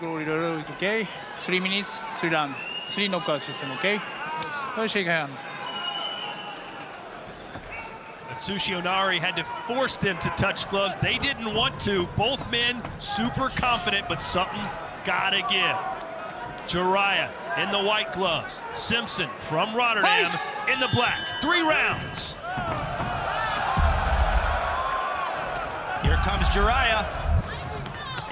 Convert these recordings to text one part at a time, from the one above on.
glory road, okay? 3 minutes, 3 rounds, 3 knockout system, okay? Let's shake hand. Atsushi Onari had to force them to touch gloves. They didn't want to. Both men super confident, but something's gotta give. Jariah in the white gloves. Simpson from Rotterdam in the black. 3 rounds. Here comes Jariah.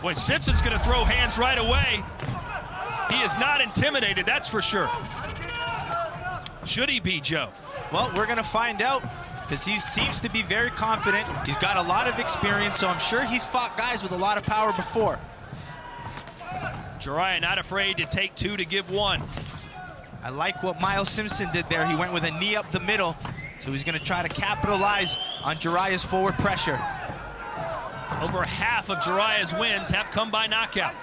Boy, Simpson's gonna throw hands right away. He is not intimidated, that's for sure. Should he be, Joe? Well, we're gonna find out, because he seems to be very confident. He's got a lot of experience, so I'm sure he's fought guys with a lot of power before. Jariah not afraid to take 2 to give 1. I like what Miles Simpson did there. He went with a knee up the middle, so he's gonna try to capitalize on Jariah's forward pressure. Over half of Jariah's wins have come by knockout,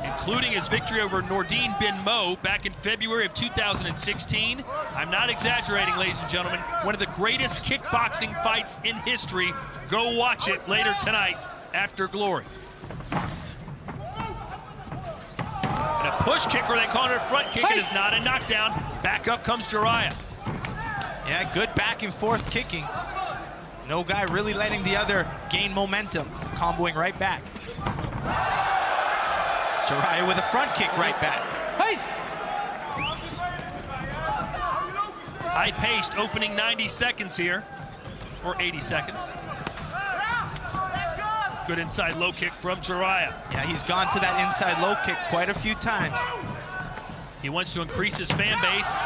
including his victory over Nordine Bin Mo back in February of 2016. I'm not exaggerating, ladies and gentlemen. One of the greatest kickboxing fights in history. Go watch it later tonight after Glory. And a push kick, or they call it a front kick. It is not a knockdown. Back up comes Jariah. Yeah, good back and forth kicking. No guy really letting the other gain momentum, comboing right back. Jariah with a front kick right back. High-paced opening 90 seconds here, or 80 seconds. Good inside low kick from Jariah. Yeah, he's gone to that inside low kick quite a few times. He wants to increase his fan base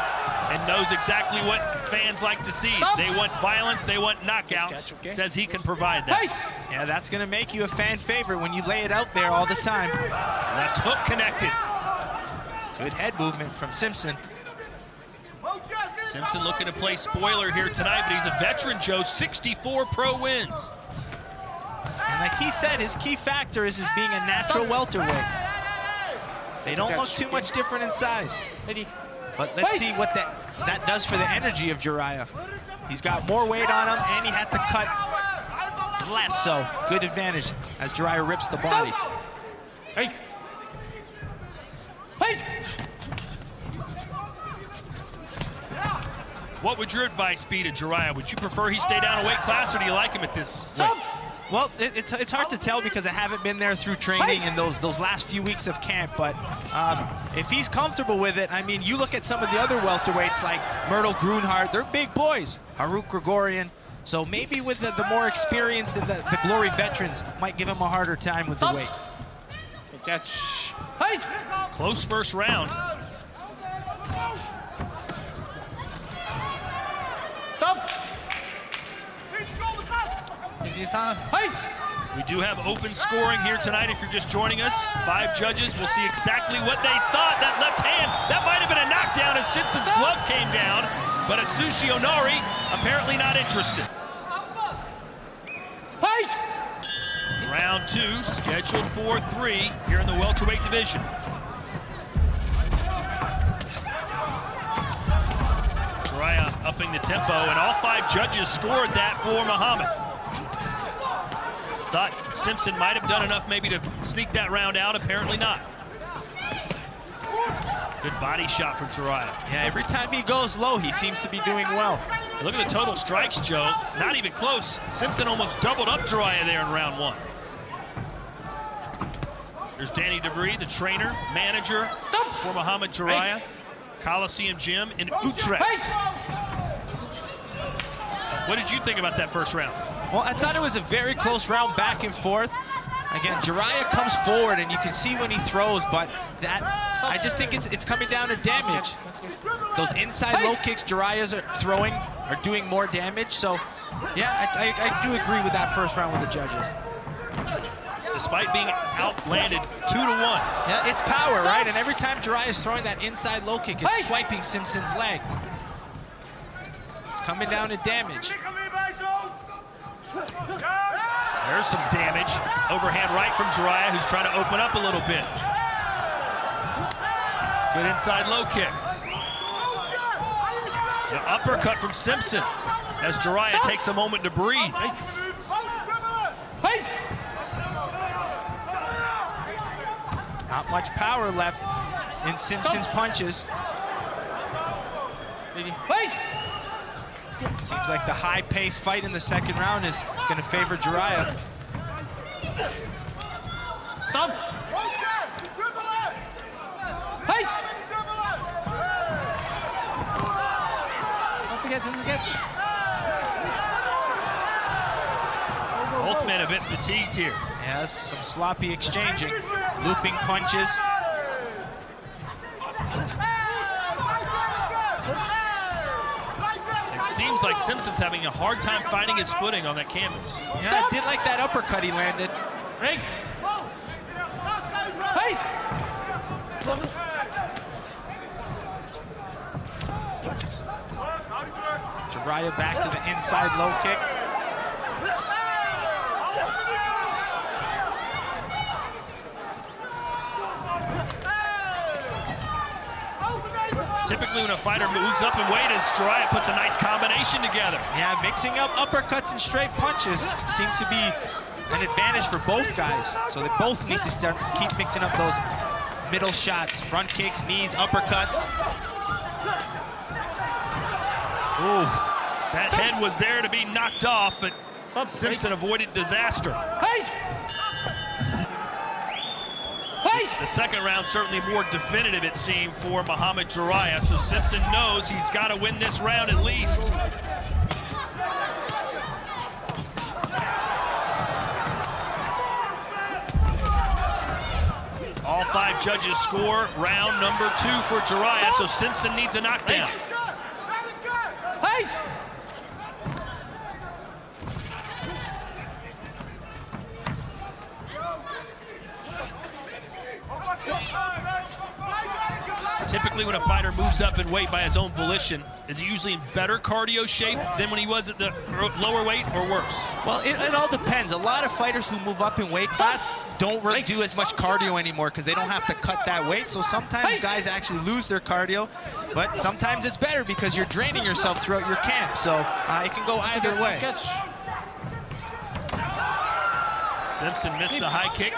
and knows exactly what fans like to see. They want violence, they want knockouts. Says he can provide that. Yeah, that's gonna make you a fan favorite when you lay it out there all the time. Left hook connected. Good head movement from Simpson. Simpson looking to play spoiler here tonight, but he's a veteran, Joe, 64 pro wins. And like he said, his key factor is his being a natural welterweight. They don't look too much different in size. But let's see what that does for the energy of Jariah. He's got more weight on him, and he had to cut less, so good advantage as Jariah rips the body. What would your advice be to Jariah? Would you prefer he stay down a weight class, or do you like him at this weight? Well, it's hard to tell because I haven't been there through training in those last few weeks of camp, but if he's comfortable with it, I mean, you look at some of the other welterweights like Myrtle Grunhardt, they're big boys. Haruk Grigorian. So maybe with the more experienced and the Glory veterans might give him a harder time with the weight. Close first round. We do have open scoring here tonight if you're just joining us. 5 judges. We'll see exactly what they thought. That left hand, that might have been a knockdown as Simpson's glove came down, but Atsushi Onari apparently not interested. Round 2 scheduled for 3 here in the welterweight division. Jariah upping the tempo, and all 5 judges scored that for Muhammad. Thought Simpson might have done enough maybe to sneak that round out, apparently not. Good body shot from Jariah. Yeah, every time he goes low, he seems to be doing well. Look at the total strikes, Joe. Not even close. Simpson almost doubled up Jariah there in round 1. There's Danny DeVries, the trainer, manager for Muhammad Jariah. Coliseum Gym in Utrecht. What did you think about that first round? Well, I thought it was a very close round back and forth. Again, Jariah comes forward, and you can see when he throws, but I just think it's coming down to damage. Those inside low kicks Jariah's are throwing are doing more damage. So, yeah, I do agree with that first round with the judges. Despite being outlanded 2-1. Yeah, it's power, right? And every time Jariah's throwing that inside low kick, it's swiping Simpson's leg. It's coming down to damage. There's some damage. Overhand right from Jariah, who's trying to open up a little bit. Good inside low kick. The uppercut from Simpson as Jariah takes a moment to breathe. Not much power left in Simpson's punches. Wait! Seems like the high-paced fight in the second round is going to favor Jrya. Stop! Wait! Don't forget, don't forget. Both men a bit fatigued here. Yeah, some sloppy exchanging. Looping punches. Seems like Simpson's having a hard time finding his footing on that canvas. Yeah, I did like that uppercut he landed. Break. Wait! Jrya back to the inside low kick. Typically when a fighter moves up in weight, as Jrya puts a nice combination together. Yeah, mixing up uppercuts and straight punches seems to be an advantage for both guys. So they both need to keep mixing up those middle shots. Front kicks, knees, uppercuts. Ooh, that head was there to be knocked off, but Simpson avoided disaster. Wait! Wait! The second round certainly more definitive, it seemed, for Muhammad Jrya, so Simpson knows he's got to win this round at least. All 5 judges score round number 2 for Jrya, so Simpson needs a knockdown. Wait! Typically when a fighter moves up in weight by his own volition, is he usually in better cardio shape than when he was at the lower weight, or worse? Well, it all depends. A lot of fighters who move up in weight class don't really do as much cardio anymore because they don't have to cut that weight. So sometimes guys actually lose their cardio, but sometimes it's better because you're draining yourself throughout your camp. So it can go either way. Simpson missed the high kick,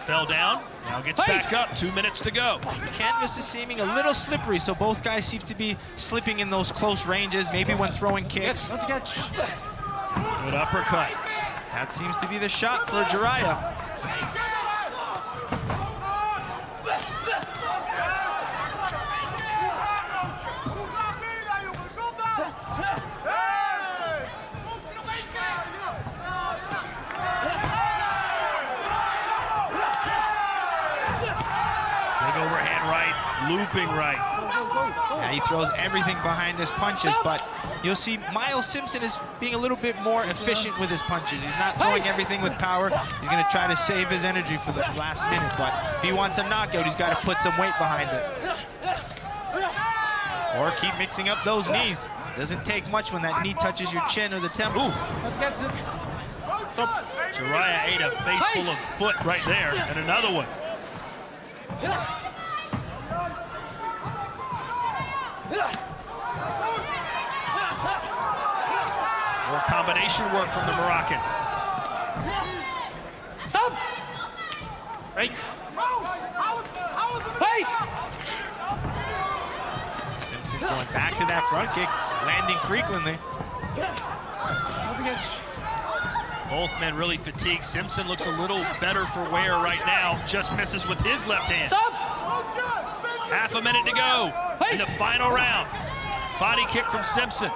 fell down, now gets back up, 2 minutes to go. The canvas is seeming a little slippery, so both guys seem to be slipping in those close ranges, maybe when throwing kicks. Good uppercut. That seems to be the shot for Jrya. Looping right. Yeah, he throws everything behind his punches, but you'll see Miles Simpson is being a little bit more efficient with his punches. He's not throwing everything with power. He's going to try to save his energy for the last minute, but if he wants a knockout, he's got to put some weight behind it. Or keep mixing up those knees. Doesn't take much when that knee touches your chin or the temple. Jrya ate a face full of foot right there, and another one. More combination work from the Moroccan. Stop! Break. Wait! Simpson going back to that front kick, landing frequently. Both men really fatigued. Simpson looks a little better for wear right now. Just misses with his left hand. Stop! Half a minute to go in the final round. Body kick from Simpson.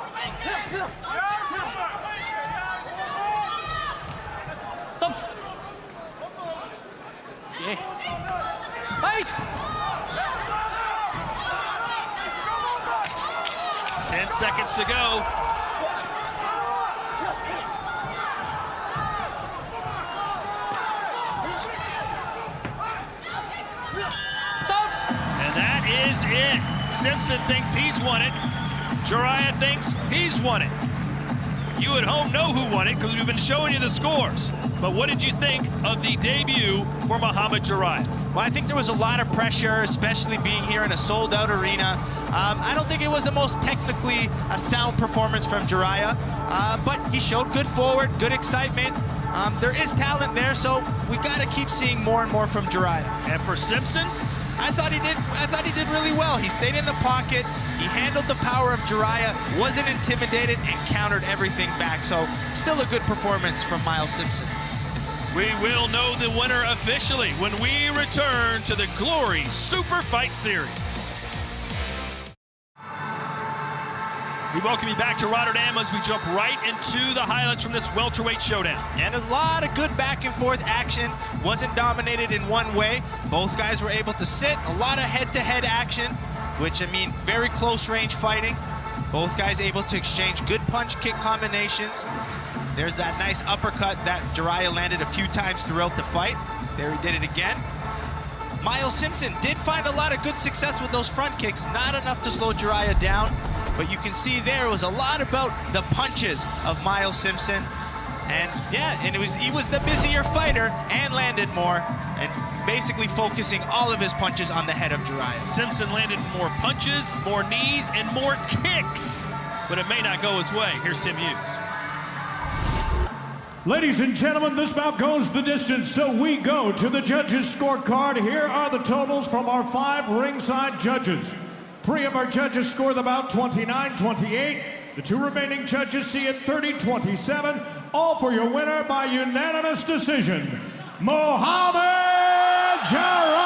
Stop! Yeah. Fight! 10 seconds to go. And that is it. Simpson thinks he's won it. Jrya thinks he's won it. You at home know who won it because we've been showing you the scores. But what did you think of the debut for Muhammad Jrya? Well, I think there was a lot of pressure, especially being here in a sold-out arena. I don't think it was the most technically sound performance from Jrya, but he showed good forward, good excitement. There is talent there, so we got to keep seeing more and more from Jariah. And for Simpson, I thought he did really well. He stayed in the pocket. He handled the power of Jariah, wasn't intimidated, and countered everything back. So still a good performance from Miles Simpson. we will know the winner officially when we return to the Glory Super Fight Series. We welcome you back to Rotterdam as we jump right into the highlights from this welterweight showdown. And there's a lot of good back and forth action. Wasn't dominated in one way. Both guys were able to sit. A lot of head-to-head action, which, I mean, very close range fighting. Both guys able to exchange good punch-kick combinations. There's that nice uppercut that Jariah landed a few times throughout the fight. There he did it again. Miles Simpson did find a lot of good success with those front kicks. Not enough to slow Jariah down. But you can see there was a lot about the punches of Miles Simpson. And yeah, and he was the busier fighter and landed more, and basically focusing all of his punches on the head of Jariah. Simpson landed more punches, more knees, and more kicks. But it may not go his way. Here's Tim Hughes. Ladies and gentlemen, this bout goes the distance, so we go to the judges' scorecard. Here are the totals from our 5 ringside judges. 3 of our judges score the bout 29-28. The 2 remaining judges see it 30-27. All for your winner by unanimous decision, Mohamed Jariah.